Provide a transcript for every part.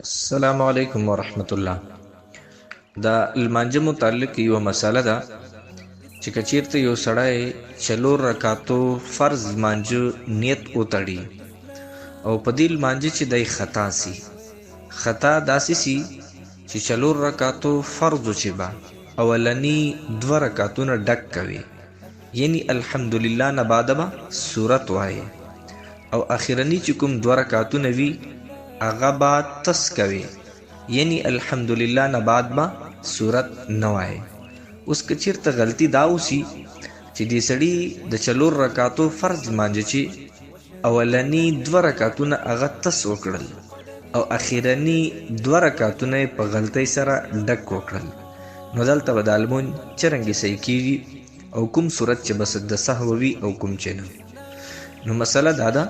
السلام علیکم ورحمت الله. دا لمانځه متعلق یو مسله ده چې کچیرته یو سړی چلور رکعاتو فرض لمانځه نیت وتړي او په دې لمانځه چې دی خطا داسې سي چې چلور رکعاتو فرض چې با اولنی 2 رکعاتونه ډک کوي، یعنی الحمدلله نه بعد به سورت وایي او اخرنی چې کوم 2 رکعاتونه وي هغه با تس کوي، یعنی الحمدلله نه بعد با سورت نه وایي. اوس که چیرته غلطي دا وشي چې دې سړي د چلور رکعاتو فرض لمانځه چې اولنی 2 رکعاتونه هغه تس وکړل او اخرنی 2 رکعاتونه په غلطۍ سره ډک وکړل، نو دلته به د لمونځ څرنګه صحیح کیږي او کوم صورت چې بس د سهو وي او کوم چې نه. نو مسله دا ده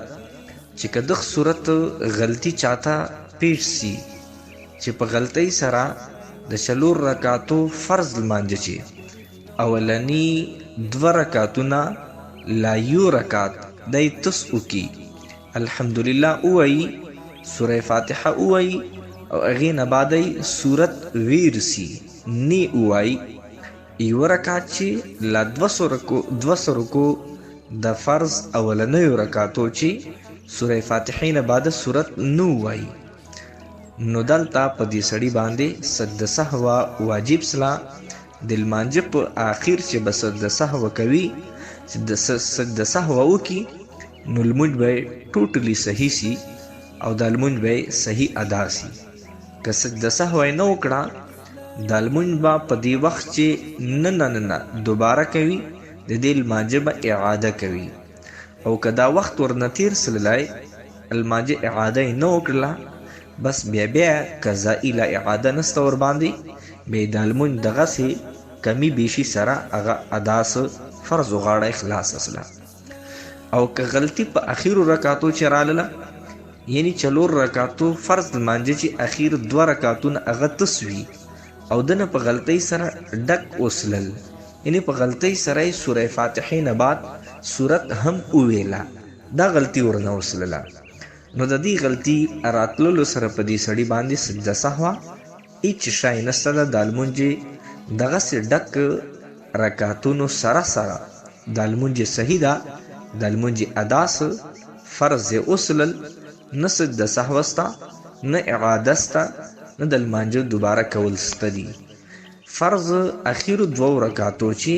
چې که دغه صورت غلطي چاته پیښ سي چې په غلطۍ سره د چلور رکعاتو فرض لمانځه چې اولنی 2 رکعاتونه لا یو رکعت دی تس وکي، الحمدلله ووایي، سوره فاتحه ووایي او هغې نه بعد صورت ویرسي نی ووایي، یو رکعت چې لا 200 رکو د فرض اولنیو رکعاتو چې سوره فاتحه نه بعد صورت نو وایي، نو دلته په دې سړي باندې سجده سهو واجب سلا د لمانځه په آخر چې به سجده سهو کوي، چې د سجده سهو وکي، نو لمونځ به ټوټلی صحیح سي او د لمونځ به صحیح ادا سي. که سجده سهو نه وکړه د لمونځ به په دې وخت چې نه دوباره کوي، د دې لمانځه به اعاده کوي، او که دا وخت ورنه تیر سللی لمانځه اعاده یې نه وکړله، بس بیا قضایي لا اعاده نسته ور باندې، بیا د لمونځ دغسې کمی بیشي سره هغه ادا سه فرض غاړه خلاص سله. او که غلطي په اخیرو رکعاتو چې راغله، یعنی چلور رکعاتو فرض لمانځه چې اخیر 2 رکعاتونه هغه تس وي او دنه په غلطۍ سره ډک وسلل، یعنی په غلطۍ سره سوره فاتحه نه بعد صورت هم وویله، دا غلطي ورنه وسلله، نو د دې غلطي راتللو سره په دې سړي باندې سجده سهوه هیڅ شی نسته ده. د لمونځ دغسې ډک رکعاتونو سره د لمونځ صحیح ده، د لمونځ ادا سه فرض یې وسلل، نه سجده سهوه سته، نه اعاده سته، نه د لمانځه دوباره کول سته دي. فرض اخیرو 2 رکعاتو چې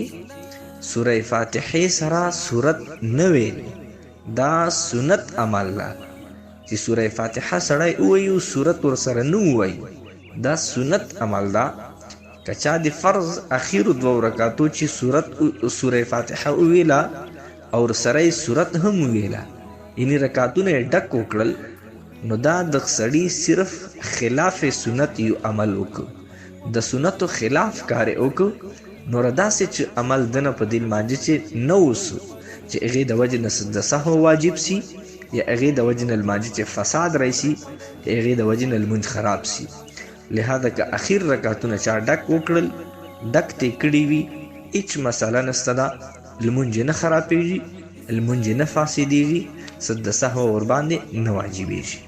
سوره فاتحه سره صورت نه ویل، دا سنت عمل ده چې سوره فاتحه سړی ووایي او صورت ورسره نه ووایي، دا سنت عمل ده. که چا د فرض اخیرو 2 رکعاتو چې سوره فاتحه وویله او ورسره یې صورت هم وویله، یعنی رکعاتونه یې ډک وکړل، نو دا د سړي صرف خلاف سنت یو عمل وکړ، د سنتو خلاف کار وکړ، نو داسې چې عمل دنه په دې لمانځه چې نه وسو چې هغې د وجې نه سجده سهو واجب سي، یا هغې د وجې نه لمانځه چې فساد راشي، یا هغې د وجې نه لمونځ خراب سي. لہذا که اخیر رکعتونه چا ډک وکړل، ډک ته کړي وي، هیڅ مسله نسته ده، لمونځ نه خرابېږي، لمونځ نه فاسدېږي، سجده سهو ورباندې نه واجبېږي.